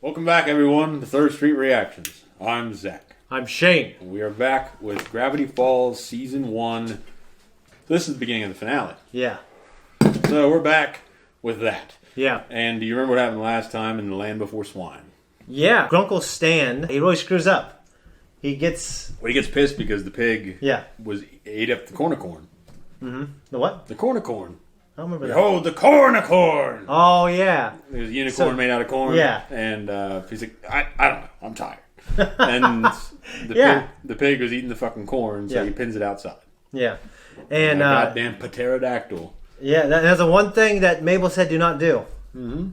Welcome back, everyone, to Third Street Reactions. I'm Zach. I'm Shane. And we are back with Gravityfalls Season 1. This is the beginning of the finale. Yeah. So we're back with that. Yeah. And do you remember what happened last time in The Land Before Swine? Yeah. Grunkle Stan, he really screws up. He gets... Well, he gets pissed because the pig ate up the corn. Mm-hmm. The what? The corn. I don't remember that. Behold, the corn! Oh, yeah. There's a unicorn made out of corn. Yeah. And he's like, I don't know. I'm tired. And the pig was eating the fucking corn, so he pins it outside. Yeah. And goddamn pterodactyl. Yeah, that's the one thing that Mabel said do not do. Mm-hmm.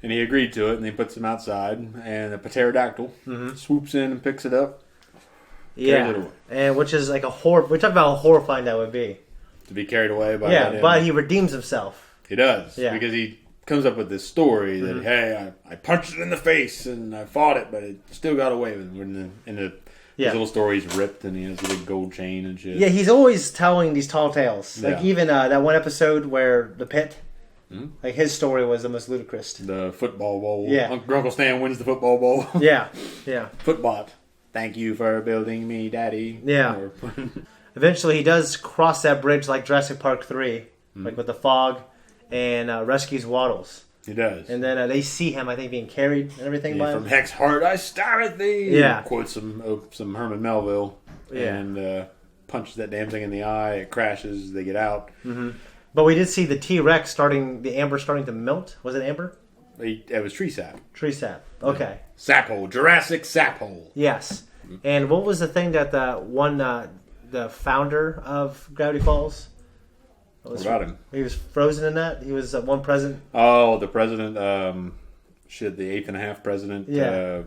And he agreed to it, and he puts him outside, and the pterodactyl swoops in and picks it up. Yeah. It away. And which is like a horror. We talked about how horrifying that would be. To be carried away by that. Yeah, but he redeems himself. He does. Yeah. Because he comes up with this story that, hey, I punched it in the face and I fought it, but it still got away with him. His little story's ripped and he has a big gold chain and shit. Yeah, he's always telling these tall tales. Like even that one episode where the pit, like his story was the most ludicrous. The football bowl. Yeah. Uncle Stan wins the football bowl. Yeah. Footbot. Thank you for building me, Daddy. Yeah. Eventually, he does cross that bridge like Jurassic Park 3, like with the fog, and rescues Waddles. He does. And then they see him, I think, being carried and everything by him. From Hex Heart, I stare at thee. Yeah. Quotes some Herman Melville. Yeah. And punches that damn thing in the eye. It crashes. They get out. Mm-hmm. But we did see the T-Rex the amber starting to melt. Was it amber? It was tree sap. Tree sap. Okay. Yeah. Sap hole. Jurassic sap hole. Yes. And what was the thing that the founder of Gravityfalls? What about him? He was frozen in that? He was one president? Oh, the president, the 8th and a half president. Yeah.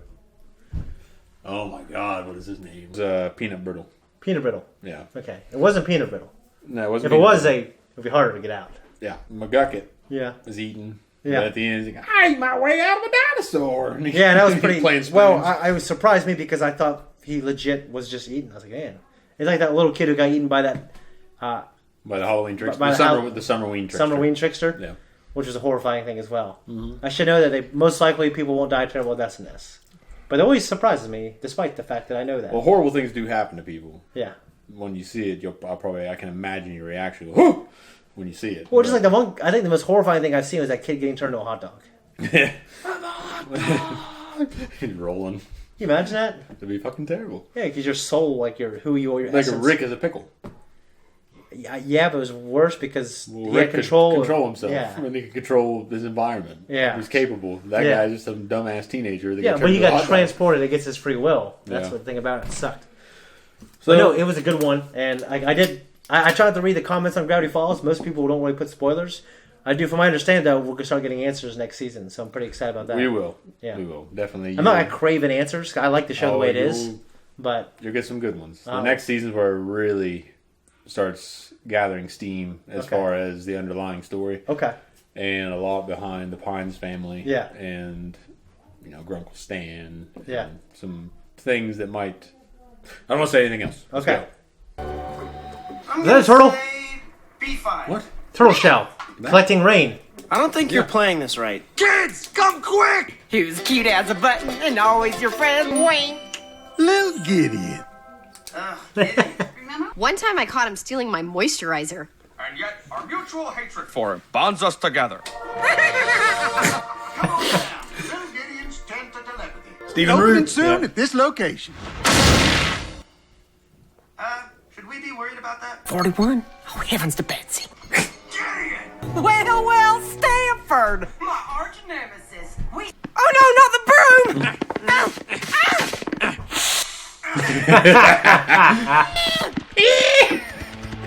Oh my God, what is his name? It was Peanut Brittle. Peanut Brittle. Yeah. Okay. It wasn't Peanut Brittle. No, it wasn't. If it was, it would be harder to get out. Yeah. McGucket. Yeah. Was eaten. Yeah. But at the end, he's like, I ate my way out of a dinosaur. And yeah, and that was pretty... playing well, I was surprised me because I thought he legit was just eaten. I was like, man. It's like that little kid who got eaten by that... by the Halloween trickster. The Summerween trickster. Summerween trickster? Yeah. Which was a horrifying thing as well. Mm-hmm. I should know that most likely people won't die terrible deaths in this. But it always surprises me, despite the fact that I know that. Well, horrible things do happen to people. Yeah. When you see it, I can imagine your reaction. Whoo! When you see it. Well, just like I think the most horrifying thing I've seen was that kid getting turned into a hot dog. Yeah. He's rolling. Can you imagine that? It'd be fucking terrible. Yeah, because your soul, like who you are, your like essence. A Rick as a pickle. Yeah, but it was worse because he Rick had control himself. Yeah. And he could control his environment. Yeah. He was capable. That guy's just some dumbass teenager. That but he got transported against his free will. That's the thing about it. It sucked. So no, it was a good one, and I tried to read the comments on Gravity Falls. Most people don't really put spoilers. I do, from my understanding, though, we're going to start getting answers next season, so I'm pretty excited about that. We will. Yeah. We will. Definitely. I'm not craving answers. I like the show the way it is. But you'll get some good ones. The next season's where it really starts gathering steam as far as the underlying story. Okay. And a lot behind the Pines family. Yeah. And, Grunkle Stan. Yeah. And some things that might... I don't want to say anything else. Let's go. Is that a turtle? B5. What? Turtle shell. Collecting rain. I don't think you're playing this right. Kids, come quick! Who's cute as a button and always your friend? Wink. Little Gideon. Gideon. Remember? One time I caught him stealing my moisturizer. And yet our mutual hatred for him bonds us together. Come on down. Little Gideon's tent to telepathy. Stephen Opening Root. soon at this location. Should we be worried about that? 41? Oh, heavens to Betsy. Gideon! Well, Stanford! My arch nemesis. Oh, no, not the broom!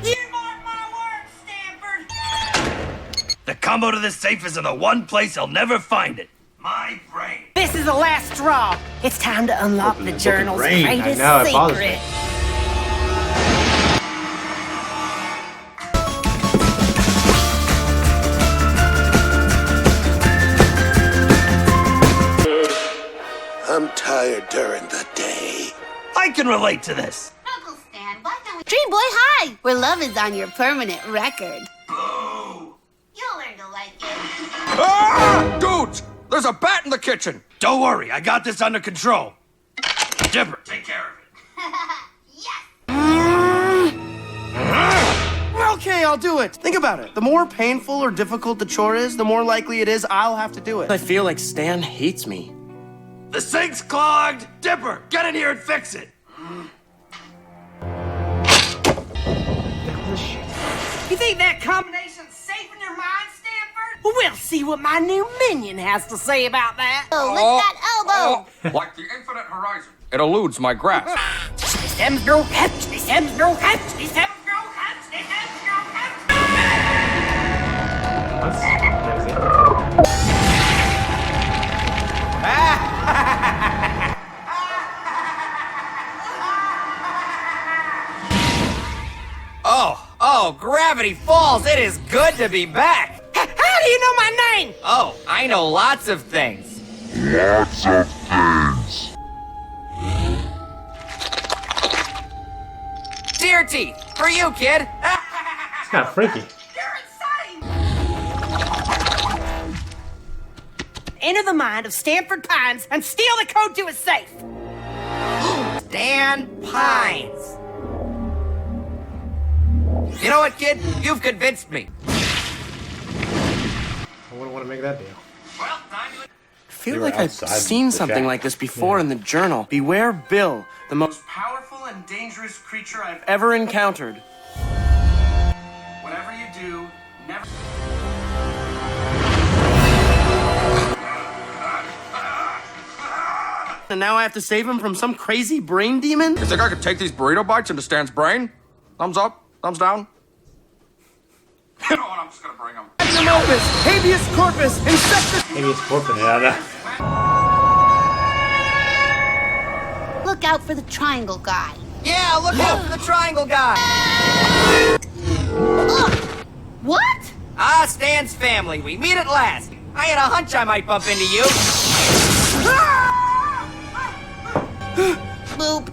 You mark my words, Stanford! The combo to this safe is in the one place he'll never find it. My brain. This is the last straw. It's time to unlock the journal's greatest I know, it bothers me. secret. I'm tired during the day. I can relate to this. Uncle Stan, why don't we... Dream Boy High, where love is on your permanent record. Boo! You'll learn to like it. Ah! Dudes! There's a bat in the kitchen! Don't worry, I got this under control. Dipper, take care of it. Okay, I'll do it. Think about it. The more painful or difficult the chore is, the more likely it is I'll have to do it. I feel like Stan hates me. The sink's clogged! Dipper, get in here and fix it! You think that combination's safe in your mind, Stanford? We'll see what my new minion has to say about that. Oh, lift that elbow. Like the infinite horizon. It eludes my grasp. Oh, Gravityfalls, it is good to be back. How do you know my name? Oh, I know lots of things. Deer teeth, for you, kid. It's kind of freaky. You're insane! Enter the mind of Stanford Pines and steal the code to his safe. Stan Pines. You know what, kid? You've convinced me. I wouldn't want to make that deal. I feel like I've seen something like this before in the journal. Beware Bill, the most powerful and dangerous creature I've ever encountered. Whatever you do, never... And now I have to save him from some crazy brain demon? You think I could take these burrito bites into Stan's brain? Thumbs up, thumbs down. You know what, I'm just gonna bring them. Magnum opus, habeas corpus, insectus... Habeas corpus. Yeah, Look out for the triangle guy. Yeah, look out for the triangle guy. What? Ah, Stan's family, we meet at last. I had a hunch I might bump into you. Boop.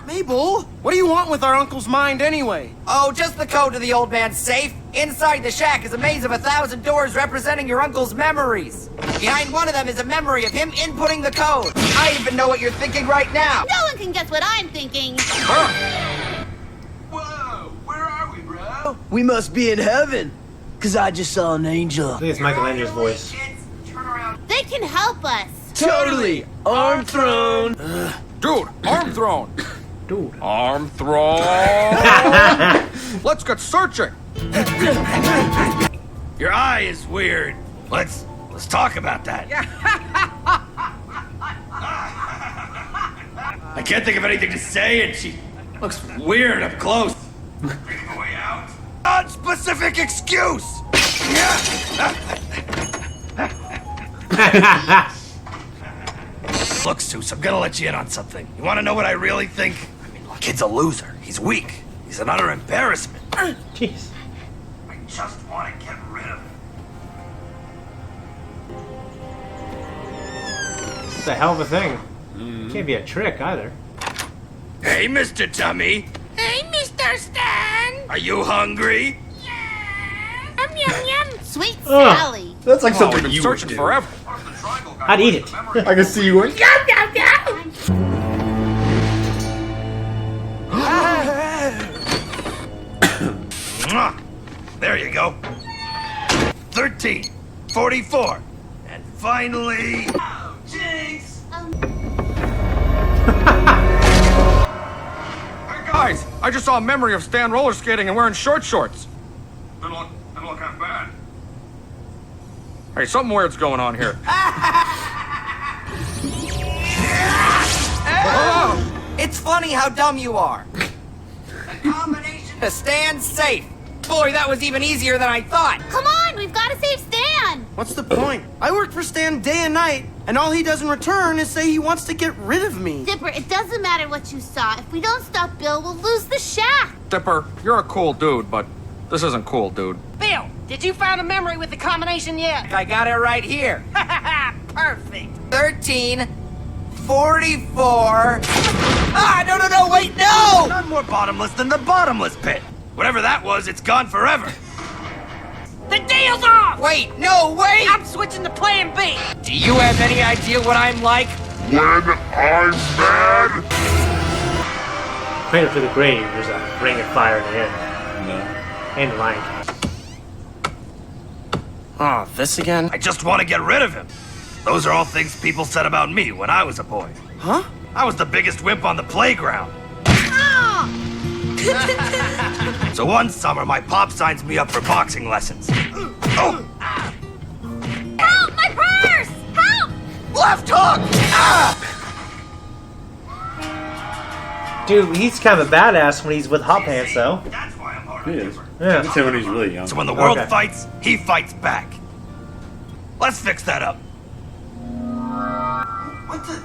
Mabel, what do you want with our uncle's mind anyway? Oh, just the code to the old man's safe. Inside the shack is a maze of 1,000 doors representing your uncle's memories. Behind one of them is a memory of him inputting the code. I even know what you're thinking right now. No one can guess what I'm thinking. Whoa, where are we, bro? We must be in heaven, because I just saw an angel. I think it's Michelangelo's voice. Kids, turn around. They can help us. Totally! Arm thrown! Dude, arm thrown. Dude. Arm thrown. Let's get searching. Your eye is weird. Let's talk about that. I can't think of anything to say, and she looks weird up close. Figure a way out. Non-specific excuse. Look, Seuss, I'm gonna let you in on something. You want to know what I really think? I mean, look, kid's a loser. He's weak. He's an utter embarrassment. Jeez. I just want to get rid of him. It's a hell of a thing. Can't be a trick either. Hey, Mr. Tummy. Hey, Mr. Stan. Are you hungry? Yum, yum, yum. Sweet Ugh. Sally. that's like Oh, something we've been you would searching do. forever. I'd eat it. I can see you going. Yum, yum, yum. Mwah. There you go. 13, 44, and finally. Oh, jinx! Guys, I just saw a memory of Stan roller skating and wearing short shorts. Didn't look half bad. Hey, something weird's going on here. It's funny how dumb you are. A combination to Stan's safe. Boy, that was even easier than I thought. Come on, we've got to save Stan. What's the point? I work for Stan day and night, and all he does in return is say he wants to get rid of me. Dipper, it doesn't matter what you saw. If we don't stop Bill, we'll lose the shack. Dipper, you're a cool dude, but this isn't cool, dude. Bill, did you find a memory with the combination yet? I got it right here. Perfect. 13, 44. Ah, no, wait, no! None more bottomless than the bottomless pit. Whatever that was, it's gone forever. The deal's off! Wait, no, wait! I'm switching to plan B! Do you have any idea what I'm like? When I'm mad? Cradle to the grave, there's a ring of fire in the end. No. And light. Oh, this again? I just want to get rid of him. Those are all things people said about me when I was a boy. Huh? I was the biggest wimp on the playground. So one summer, my pop signs me up for boxing lessons. Oh! Help! My purse! Help! Left hook! Ah! Dude, he's kind of a badass when he's with Hot Pants, though. That's why I'm hard He on is. paper. Yeah. That's him when he's really young. So when the world Okay. fights, he fights back. Let's fix that up. What the?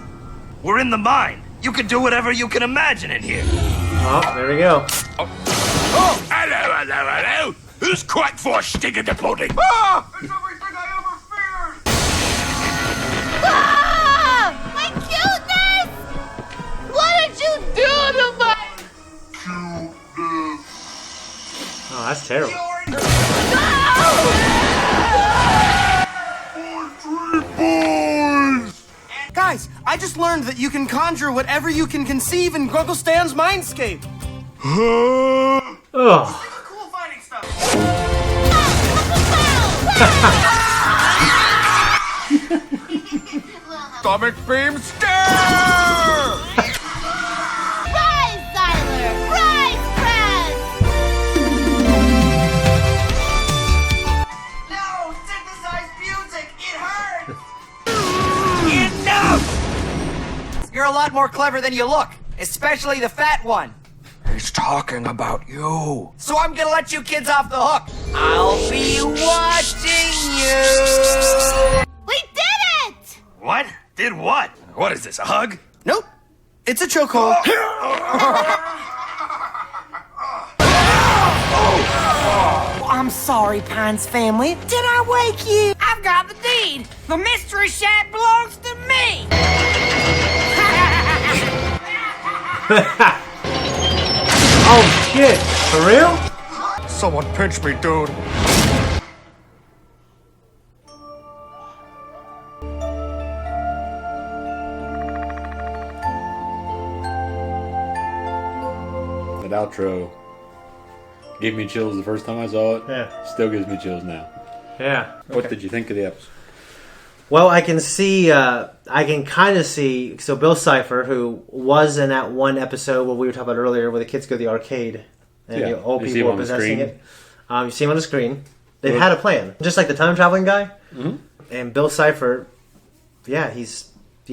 We're in the mine. You can do whatever you can imagine in here. Oh, there we go. Oh, hello. Who's quack for sticking the pudding? Ah! It's everything I ever feared! Ah! My cuteness! What did you do to my... Oh, that's terrible. Guys, I just learned that you can conjure whatever you can conceive in Grunkle Stan's mindscape. Oh. Cool fighting stuff. Stomach beam stare! Rise, Siler! Rise, Press! No! Synthesized music! It hurts! Enough! You're a lot more clever than you look, especially the fat one. He's talking about you. So I'm gonna let you kids off the hook. I'll be watching you. We did it! What? Did what? What is this, a hug? Nope. It's a chokehold. I'm sorry, Pines family. Did I wake you? I've got the deed. The mystery shack belongs to me. Oh, shit. For real? Someone pinch me, dude. That outro gave me chills the first time I saw it. Yeah. Still gives me chills now. Yeah. What did you think of the episode? Well, I can see, I can kind of see, so Bill Cipher, who was in that one episode where we were talking about earlier where the kids go to the arcade and Yeah. the old You see people him are on the possessing screen? it. You see him on the screen. They've Well- had a plan. Just like the time traveling guy. Mhm. And Bill Cipher, yeah, he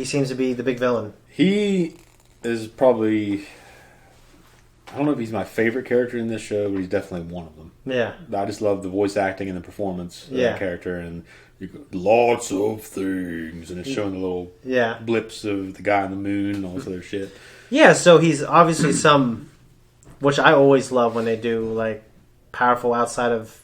seems to be the big villain. He is probably, I don't know if he's my favorite character in this show, but he's definitely one of them. Yeah. I just love the voice acting and the performance of Yeah. that character, and you go, lots of things, and it's showing the little Yeah. blips of the guy on the moon and all this other shit. Yeah, so he's obviously some, which I always love when they do, like, powerful outside of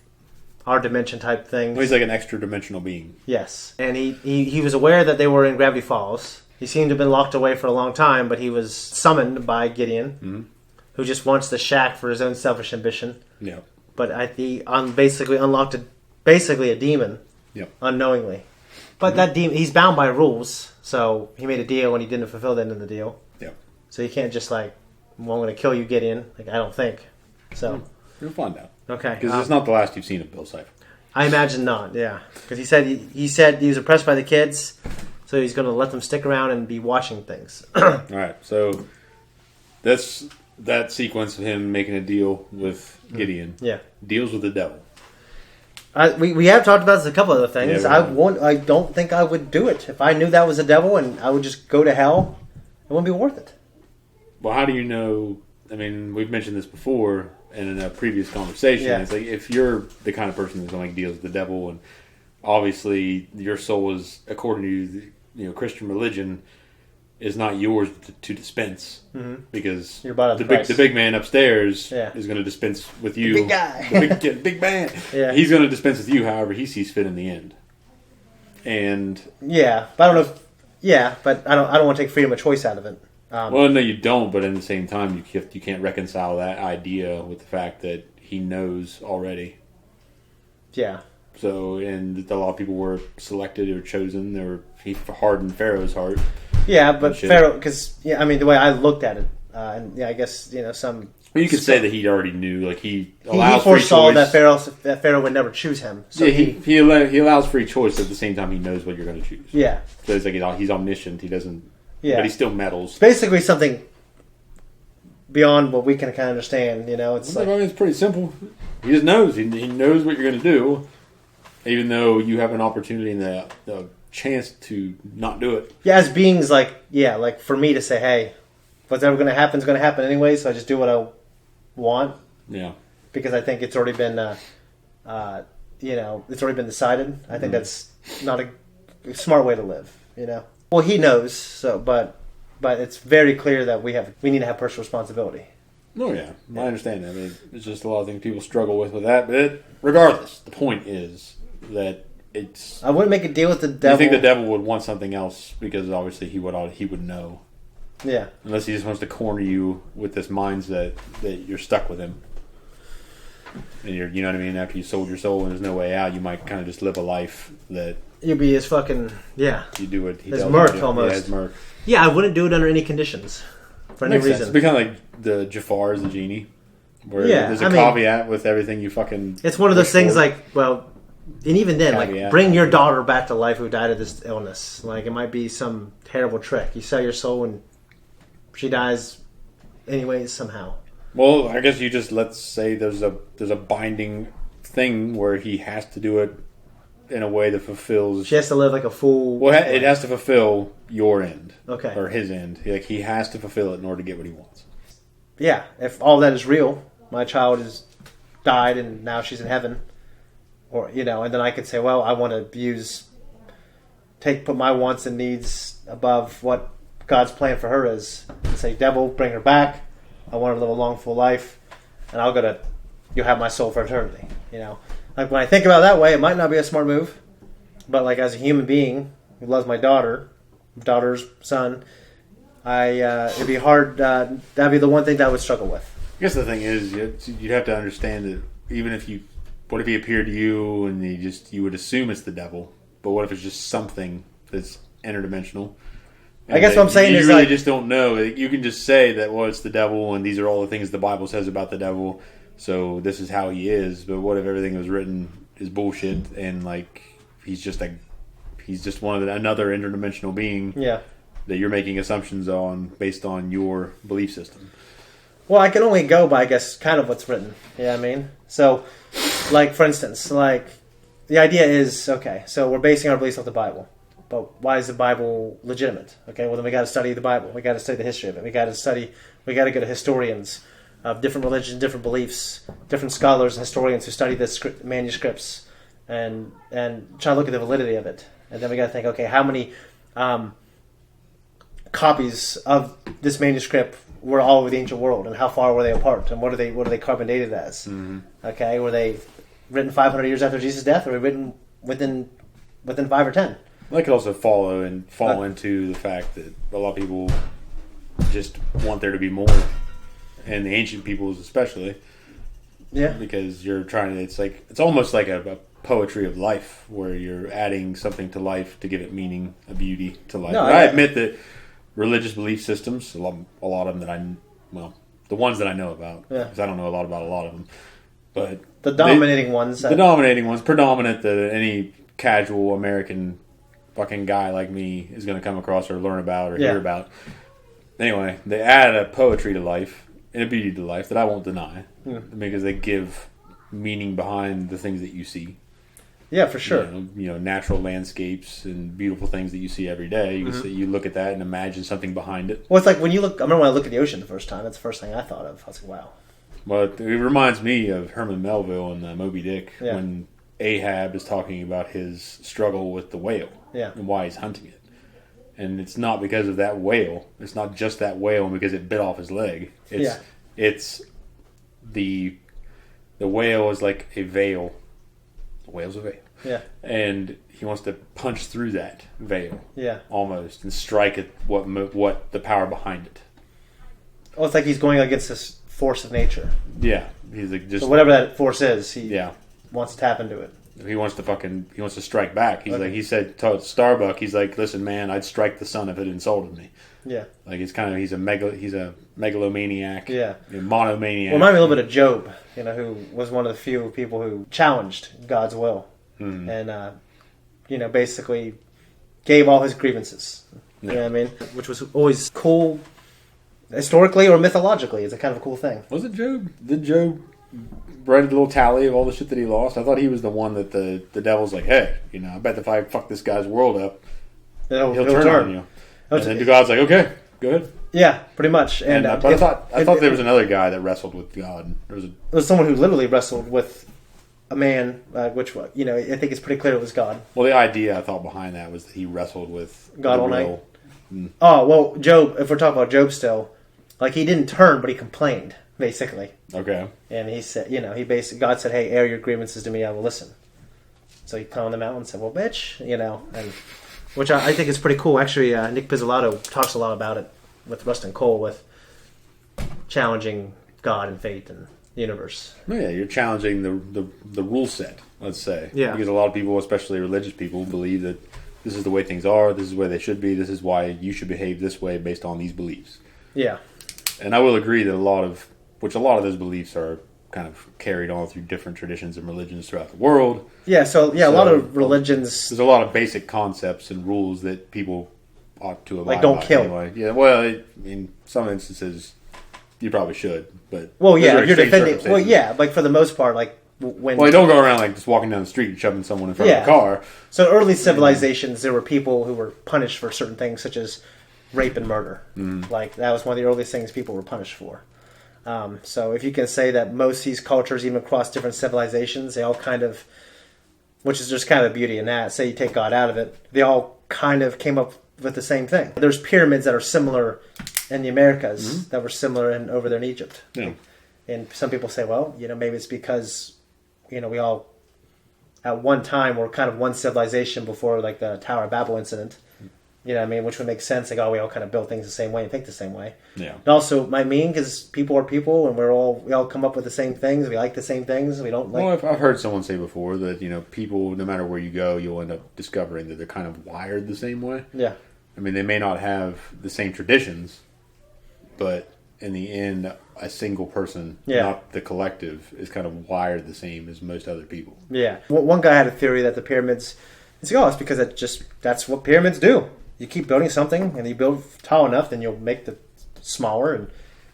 our dimension type things. Well, he's like an extra dimensional being. Yes. And he was aware that they were in Gravityfalls. He seemed to have been locked away for a long time, but he was summoned by Gideon, who just wants the shack for his own selfish ambition. Yeah. But he basically unlocked basically a demon Yep. unknowingly. But that demon, he's bound by rules, so he made a deal when he didn't fulfill the end of the deal. Yep. So he can't just like, well, I'm going to kill you, Gideon. Like, I don't think. So, You'll find out. okay. Because it's not the last you've seen of Bill Cipher. I imagine not, yeah. Because he said he was oppressed by the kids, so he's going to let them stick around and be watching things. All right, so that's that sequence of him making a deal with Gideon. Yeah. Deals with the devil. We have talked about this a couple other things. Yeah, we have. I don't think I would do it. If I knew that was a devil and I would just go to hell, it wouldn't be worth it. Well, how do you know? I mean, we've mentioned this before and in a previous conversation. Yeah. It's like if you're the kind of person who's going to make deals with the devil, and obviously your soul is, according to Christian religion, is not yours to dispense, because You're bought at the the big price. the big man upstairs Yeah. is going to dispense with you. big guy. the big man. Yeah. He's going to dispense with you however he sees fit in the end. And Yeah, but I don't know. But I don't want to take freedom of choice out of it. well, no, you don't. But at the same time, you can't reconcile that idea with the fact that he knows already. Yeah, So, and a lot of people were selected or chosen. He hardened Pharaoh's heart. Yeah, but Pharaoh, because I mean, the way I looked at it, and yeah, I guess some. Well, you could say that he already knew, like he foresaw that Pharaoh would never choose him. So yeah, he allows free choice. At the same time, he knows what you're going to choose. Yeah, so it's like he's omniscient. He doesn't. Yeah, but he still meddles. It's basically something beyond what we can kind of understand. It's I mean, it's pretty simple. He just knows. He knows what you're going to do, even though you have an opportunity and the chance to not do it. Yeah, as beings, like for me to say, hey, what's ever going to happen is going to happen anyway, so I just do what I want. Yeah. Because I think it's already been, it's already been decided. I think that's not a smart way to live, Well, he knows, so, but it's very clear that we need to have personal responsibility. Oh, yeah. I understand that. I mean, it's just a lot of things people struggle with that. But regardless, the point is that it's... I wouldn't make a deal with the devil. You think the devil would want something else because obviously he would know. Yeah. Unless he just wants to corner you with this mindset that you're stuck with him. And you know what I mean? After you sold your soul and there's no way out, you might kind of just live a life that... You'd be his fucking... Yeah. You do what he does. His Merc, almost. Yeah, his Merc. Yeah, I wouldn't do it under any conditions. For any reason. It'd be kind of like the Jafar is the genie. Where there's a caveat with everything you fucking... It's one of those things like, well... And even then, bring your daughter back to life who died of this illness. Like, it might be some terrible trick. You sell your soul and she dies anyways somehow. Well, I guess you just, let's say there's a binding thing where he has to do it in a way that fulfills... She has to live like a fool. Well, it has to fulfill your end. Okay. Or his end. Like, he has to fulfill it in order to get what he wants. Yeah, if all that is real, my child has died and now she's in heaven... Or and then I could say, well, I want to put my wants and needs above what God's plan for her is. And say, devil, bring her back. I want her to live a long, full life, and you'll have my soul for eternity. Like when I think about it that way, it might not be a smart move, but like as a human being who loves my daughter's son, it'd be hard. That'd be the one thing that I would struggle with. I guess the thing is, you'd have to understand that even if you. What if he appeared to you and you would assume it's the devil? But what if it's just something that's interdimensional? I guess what I'm saying is you really like, just don't know. You can just say that, well, it's the devil, and these are all the things the Bible says about the devil. So this is how he is. But what if everything that was written is bullshit and like he's just another interdimensional being? Yeah. That you're making assumptions on based on your belief system. Well, I can only go by, I guess, kind of what's written. Yeah, I mean, so. Like, for instance, the idea is, okay, so we're basing our beliefs off the Bible. But why is the Bible legitimate? Okay, well, then we got to study the Bible. We got to study the history of it. We got to go to historians of different religions, different beliefs, different scholars and historians who study the manuscripts and try to look at the validity of it. And then we got to think, okay, how many copies of this manuscript were all over the ancient world, and how far were they apart, and what are they carbon dated as? Mm-hmm. Okay, were they written 500 years after Jesus' death, or were they written within 5 or 10? That could also fall into the fact that a lot of people just want there to be more, and the ancient peoples especially. Yeah, because you're trying to. It's almost like a poetry of life, where you're adding something to life to give it meaning, a beauty to life. I admit that. Religious belief systems, a lot of them the ones that I know about, because I don't know a lot about a lot of them, but the dominating ones, predominant that any casual American fucking guy like me is going to come across or learn about or hear about. Anyway, they add a poetry to life and a beauty to life that I won't deny, because they give meaning behind the things that you see. Yeah, for sure. Natural landscapes and beautiful things that you see every day. You look at that and imagine something behind it. Well, it's like when you look. I remember when I looked at the ocean the first time. That's the first thing I thought of. I was like, wow. Well, it reminds me of Herman Melville and Moby Dick when Ahab is talking about his struggle with the whale and why he's hunting it. And it's not because of that whale. It's not just that whale because it bit off his leg. It's the whale is like a veil. The whale's a veil. Yeah. And he wants to punch through that veil. Yeah. Almost. And strike at what the power behind it. Oh, it's like he's going against this force of nature. Yeah. He's like just... So whatever that force is, he wants to tap into it. He wants to strike back. He said to Starbuck, he's like, listen, man, I'd strike the sun if it insulted me. Yeah. Like, he's a megalomaniac. Yeah. A monomaniac. Well, remind me a little bit of Job, who was one of the few people who challenged God's will. And, basically gave all his grievances. You know what I mean? Which was always cool, historically or mythologically. It's a kind of a cool thing. Was it Job? Did Job write a little tally of all the shit that he lost? I thought he was the one that the devil's like, hey, I bet if I fuck this guy's world up, he'll turn on you. And then God's like, okay, go ahead. Yeah, pretty much. But I thought there was another guy that wrestled with God. There was someone who literally wrestled with a man, I think it's pretty clear it was God. Well, the idea I thought behind that was that he wrestled with God all night. Oh, well, Job, if we're talking about Job still, like, he didn't turn, but he complained, basically. Okay. And he said, God said, hey, air your grievances to me, I will listen. So he climbed the mountain and said, well, bitch, and which I think is pretty cool. Actually, Nick Pizzolatto talks a lot about it with Rustin Cole, with challenging God and fate and the universe. Oh, yeah, you're challenging the rule set, let's say. Yeah. Because a lot of people, especially religious people, believe that this is the way things are, this is where they should be, this is why you should behave this way based on these beliefs. Yeah. And I will agree that a lot of those beliefs are kind of carried on through different traditions and religions throughout the world. Yeah, so a lot of religions... There's a lot of basic concepts and rules that people ought to abide by. Like, don't kill. Anyway. Yeah, well, in some instances, you probably should, but... Well, yeah, if you're defending... Well, yeah, like, for the most part, like, when... Well, you don't go around, like, just walking down the street and shoving someone in front of a car. So early civilizations, there were people who were punished for certain things, such as rape and murder. Like, that was one of the earliest things people were punished for. So if you can say that most of these cultures, even across different civilizations, they all kind of... Which is just kind of the beauty in that. Say you take God out of it, they all kind of came up with the same thing. There's pyramids that are similar in the Americas that were similar over there in Egypt. Yeah. And some people say, well, maybe it's because, we all, at one time, were kind of one civilization before, like, the Tower of Babel incident. You know what I mean? Which would make sense. Like, we all kind of build things the same way and think the same way. Yeah. It also might mean because people are people and we all come up with the same things. We like the same things. We don't like... Well, I've heard someone say before that, people, no matter where you go, you'll end up discovering that they're kind of wired the same way. Yeah. I mean, they may not have the same traditions, but in the end, a single person, not the collective, is kind of wired the same as most other people. Yeah. One guy had a theory that the pyramids... It's because that's what pyramids do. You keep building something, and you build tall enough, then you'll make the smaller, and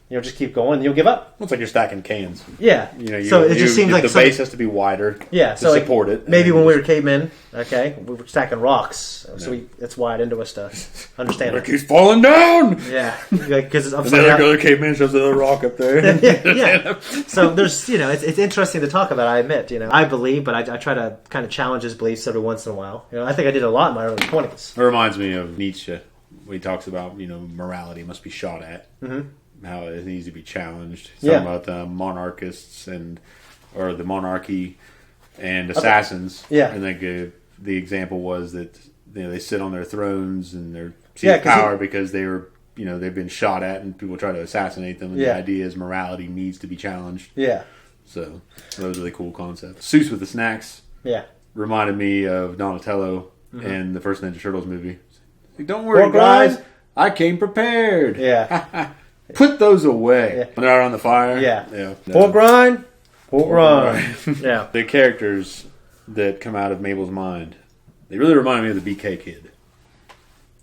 you'll just keep going, and you'll give up. Well, it's like you're stacking cans. Yeah. So it just seems like the base has to be wider. Yeah. To support it. Maybe when we were cavemen, we were stacking rocks, so it's wired into us to understand. It keeps falling down. Yeah. Because it's upside down. down. The other caveman shoves the other rock up there. Yeah. So there's, it's interesting to talk about. I admit, I believe, but I try to kind of challenge his beliefs every once in a while. I think I did a lot in my early 20s. It reminds me of Nietzsche when he talks about morality must be shot at. Mm-hmm. How it needs to be challenged. He's talking about monarchists or the monarchy and assassins. Yeah. And the example was that they sit on their thrones and they're power because they were they've been shot at and people try to assassinate them. And the idea is morality needs to be challenged. Yeah. So those are really cool concepts. Seuss with the snacks. Yeah. Reminded me of Donatello in the first Ninja Turtles movie. Like, don't worry, guys. I came prepared. Yeah. Put those away. Yeah. When they're out on the fire. Yeah. Pork rind. Yeah. The characters that come out of Mabel's mind, they really remind me of the BK kid.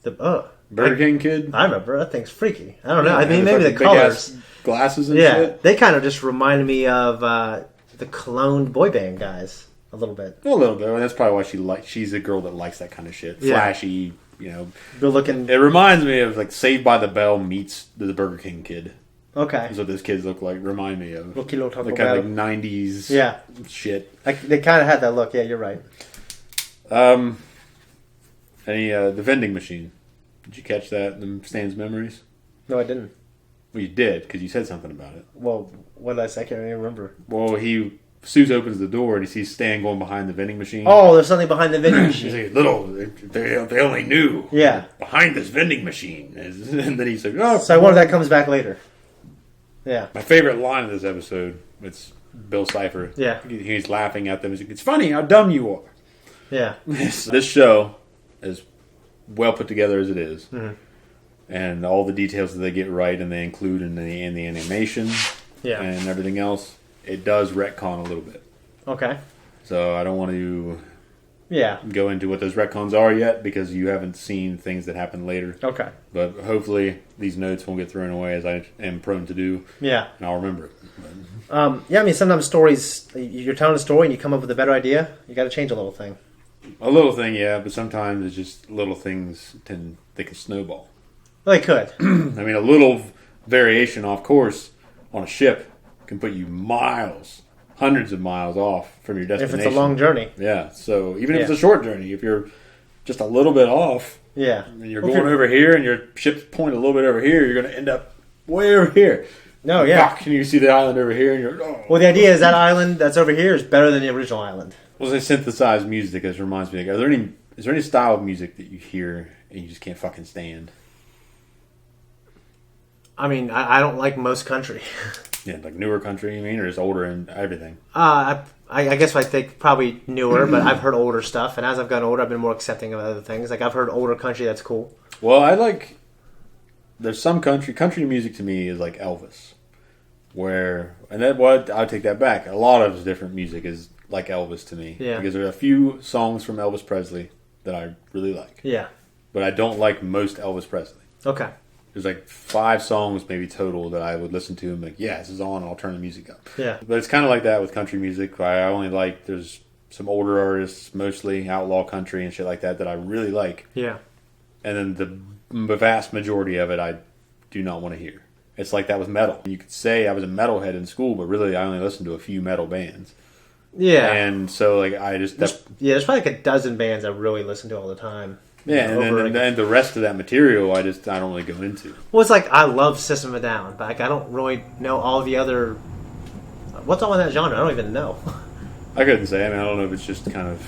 Burger King kid? I remember. That thing's freaky. I don't know. I mean, maybe the colors. Glasses and shit. They kind of just reminded me of the cloned boy band guys a little bit. A little bit. That's probably why she's a girl that likes that kind of shit. Flashy, Good looking. It reminds me of like Saved by the Bell meets the Burger King kid. Okay. That's what those kids look like. Remind me of. The kind of like 90s shit. They kind of had that look. Yeah, you're right. The vending machine. Did you catch that in Stan's memories? No, I didn't. Well, you did, because you said something about it. Well, what did I say? I can't even remember. Well, Seuss opens the door and he sees Stan going behind the vending machine. Oh, there's something behind the vending machine. He's like, they only knew. Yeah. Behind this vending machine. And then he's like, oh. So I wonder if that comes back later. Yeah. My favorite line of this episode, it's Bill Cipher. Yeah. He's laughing at them. He's like, it's funny how dumb you are. Yeah. This show, as well put together as it is, and all the details that they get right and they include in the animation and everything else, it does retcon a little bit. Okay. So I don't want to Yeah. go into what those retcons are yet because you haven't seen things that happen later. Okay. But hopefully these notes won't get thrown away as I am prone to do. Yeah. And I'll remember it. Yeah, I mean, sometimes stories, you're telling a story and you come up with a better idea, you got to change a little thing. A little thing, yeah, but sometimes it's just little things they can snowball. Well, they could. I mean, a little variation off course on a ship can put you miles, hundreds of miles off from your destination. If it's a long journey. Yeah, so even if it's a short journey, if you're just a little bit off, and you're going over here and your ship's pointed a little bit over here, you're going to end up way over here. No, yeah. Can you see the island over here? And you're Well, the idea is that island that's over here is better than the original island. Well, they synthesize music. This reminds me. Is there any style of music that you hear and you just can't fucking stand? I mean, I don't like most country. Yeah, like newer country, you mean, or just older and everything? I guess I think probably newer, but I've heard older stuff, and as I've gotten older, I've been more accepting of other things. Like I've heard older country that's cool. Well, I like. There's some country music to me is like Elvis, I'll take that back. A lot of different music is like Elvis to me, because there are a few songs from Elvis Presley that I really like. Yeah, but I don't like most Elvis Presley. Okay. There's like 5 songs maybe total that I would listen to and be like, yeah, this is on, I'll turn the music up. Yeah. But it's kind of like that with country music. I only like, there's some older artists, mostly outlaw country and shit like that I really like. Yeah. And then the vast majority of it I do not want to hear. It's like that with metal. You could say I was a metalhead in school, but really I only listened to a few metal bands. Yeah. And so like I just... there's probably like a dozen bands I really listen to all the time. Yeah, and then the rest of that material I don't really go into. Well, it's like I love System of a Down, but like I don't really know all the other... What's all in that genre? I don't even know. I couldn't say. I mean, I don't know if it's just kind of...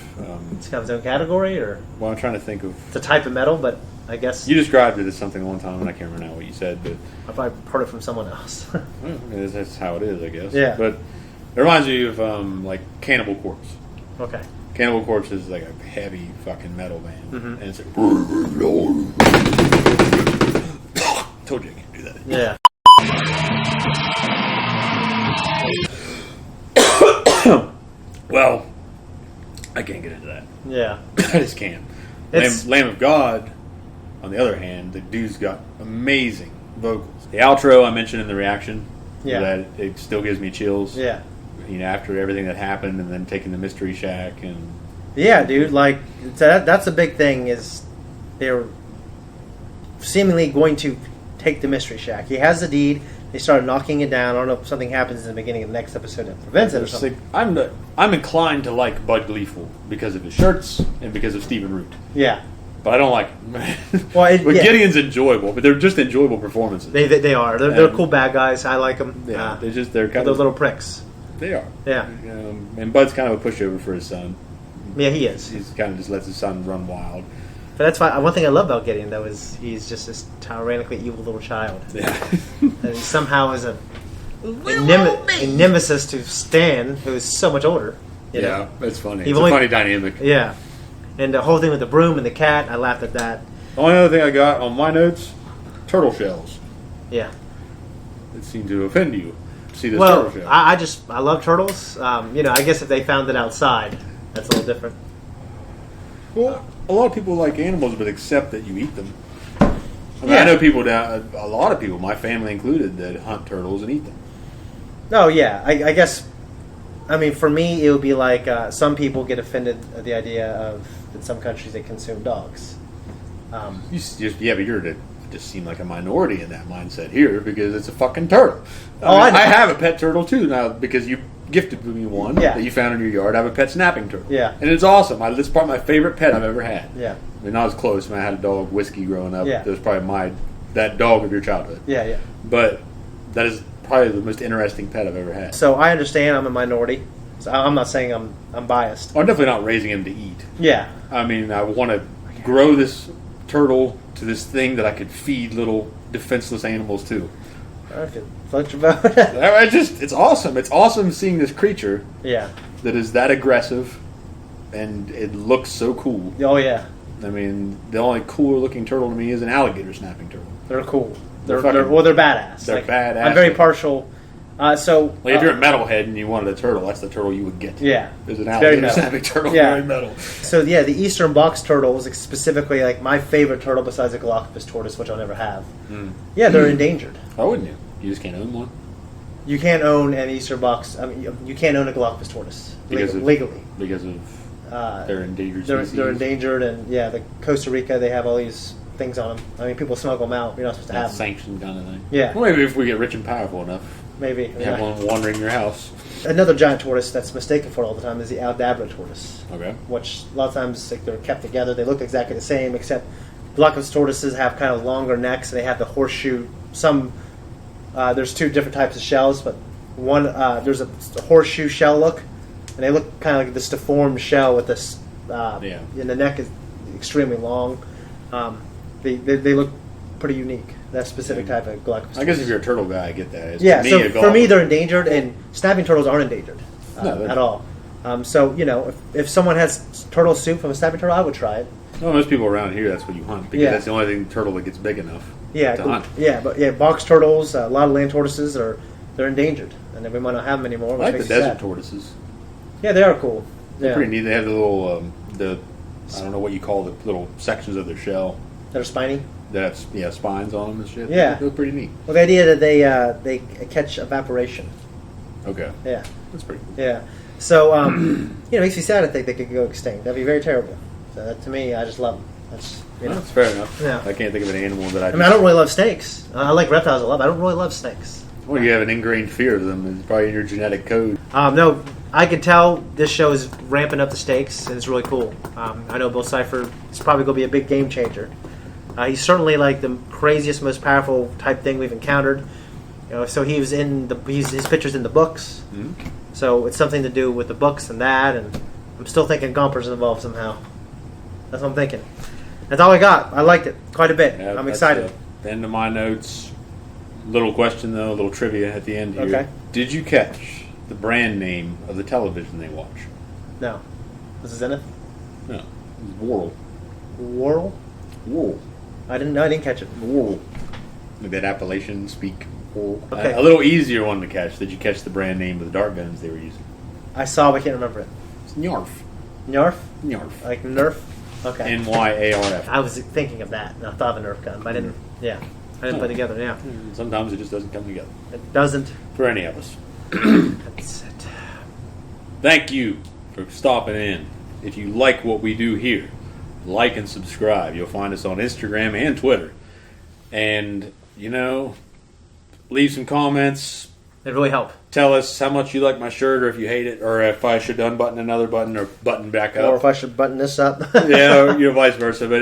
it's kind of its own category, or... Well, I'm trying to think of... It's a type of metal, but I guess... You described it as something one time, and I can't remember now what you said, but... I probably heard it from someone else. That's how it is, I guess. Yeah. But it reminds me of, like, Cannibal Corpse. Okay. Cannibal Corpse is like a heavy fucking metal band. Mm-hmm. And it's like... Told you I can't do that. Yeah. Well, I can't get into that. Yeah. I just can't. Lamb of God, on the other hand, the dude's got amazing vocals. The outro I mentioned in the reaction, that it still gives me chills. Yeah. You know, after everything that happened, and then taking the Mystery Shack, and yeah, dude, like that's a big thing. Is they're seemingly going to take the Mystery Shack. He has the deed. They started knocking it down. I don't know if something happens in the beginning of the next episode that prevents it or something. I'm inclined to like Bud Gleeful because of his shirts and because of Stephen Root. Yeah. But I don't like. Well, Gideon's enjoyable, but they're just enjoyable performances. They are. They're cool bad guys. I like them. Yeah, they're kind of of little pricks. They are. Yeah. And Bud's kind of a pushover for his son. Yeah, he is. He's kind of just lets his son run wild. But that's fine. One thing I love about Gideon, though, is he's just this tyrannically evil little child. Yeah. And he somehow is a nemesis to Stan, who is so much older. You know? It's funny. It's a funny dynamic. Yeah. And the whole thing with the broom and the cat, I laughed at that. The only other thing I got on my notes, turtle shells. Yeah. It seemed to offend you to see this turtle shell. I love turtles. I guess if they found it outside, that's a little different. Well, a lot of people like animals, but accept that you eat them. I know people a lot of people, my family included, that hunt turtles and eat them. Oh, yeah. I guess, for me, it would be like some people get offended at the idea of, in some countries, they consume dogs. But you're just seem like a minority in that mindset here because it's a fucking turtle. I have a pet turtle, too, now, because you gifted me one that you found in your yard. I have a pet snapping turtle. Yeah. And it's awesome. It's probably my favorite pet I've ever had. Yeah. I was close when I had a dog, Whiskey, growing up. Yeah. That was probably that dog of your childhood. Yeah, yeah. But that is probably the most interesting pet I've ever had. So I understand I'm a minority. So I'm not saying I'm biased. I'm definitely not raising him to eat. Yeah. I want to grow this turtle to this thing that I could feed little defenseless animals to. I can float your boat. It's awesome. It's awesome seeing this creature Yeah. that is that aggressive, and it looks so cool. Oh yeah. I mean, the only cooler looking turtle to me is an alligator snapping turtle. They're cool. They're fucking- badass. they're badass. I'm very partial. If you're a metalhead and you wanted a turtle, that's the turtle you would get. Yeah. There's an It's very alligator metal. snapping turtle, Yeah. very metal. So yeah, the eastern box turtle is specifically like my favorite turtle besides the Galapagos tortoise, which I'll never have. Yeah, they're endangered. Why wouldn't you? You just can't own one. You can't own an eastern box. I mean, you can't own a Galapagos tortoise legally. Because of they're endangered species. They're endangered, and yeah, the Costa Rica, they have all these things on them. I mean, people smuggle them out. You're not supposed to have them. Sanctioned kind of thing. Yeah. Well, maybe if we get rich and powerful enough, Maybe. have one wandering your house. Another giant tortoise that's mistaken for it all the time is the Aldabra tortoise. Okay. Which a lot of times they're kept together. They look exactly the same, except Galapagos tortoises have kind of longer necks. And they have the horseshoe. There's two different types of shells, but one there's a horseshoe shell look, and they look kind of like this deformed shell with this. And the neck is extremely long. They look pretty unique. That specific type of Galapagos. I guess if you're a turtle guy, I get that. It's Yeah, so for me, they're endangered, and snapping turtles aren't endangered at all. So, if someone has turtle soup from a snapping turtle, I would try it. Well, most people around here, that's what you hunt, because that's the only turtle that gets big enough to hunt. Yeah, but box turtles, a lot of land tortoises, they're endangered, and we might not have them anymore. I like the desert sad. tortoises. Yeah, they are cool. They're pretty neat. They have the little, I don't know what you call the little sections of their shell. They're spiny? That have spines on them and shit. Yeah. They're pretty neat. Well, the idea that they catch evaporation. Okay. Yeah. That's pretty cool. Yeah. So, it makes me sad to think they could go extinct. That'd be very terrible. So that, to me, I just love them. That's fair enough. Yeah. I can't think of an animal that I don't really love snakes. I like reptiles a lot, but I don't really love snakes. Well, you have an ingrained fear of them. It's probably in your genetic code. No, I can tell this show is ramping up the stakes, and it's really cool. I know Bill Cipher is probably going to be a big game changer. He's certainly like the craziest, most powerful type thing we've encountered. So he was his pictures in the books. Mm-hmm. So it's something to do with the books and that, and I'm still thinking Gomper's involved somehow. That's what I'm thinking. That's all I got. I liked it quite a bit. Yeah, I'm excited. The end of my notes. Little question though, a little trivia at the end here. Okay. Did you catch the brand name of the television they watch? No. This is Zenith? No. It was Worrell. Worrell? Worrell. I didn't catch it. Worrell. Like that Appalachian speak. Worrell. Okay. A little easier one to catch. Did you catch the brand name of the dart guns they were using? I saw, but I can't remember it. It's Nyarf. Nyarf? Nyarf. Like Nerf? Okay. Nyarf. I was thinking of that, and I thought of a Nerf gun, but I didn't. Yeah. I didn't put it together, yeah. Sometimes it just doesn't come together. It doesn't. For any of us. That's it. Thank you for stopping in. If you like what we do here, like and subscribe. You'll find us on Instagram and Twitter. And, leave some comments. It really helped. Tell us how much you like my shirt, or if you hate it, or if I should unbutton another button or button back up. Or if I should button this up. Yeah, or vice versa. But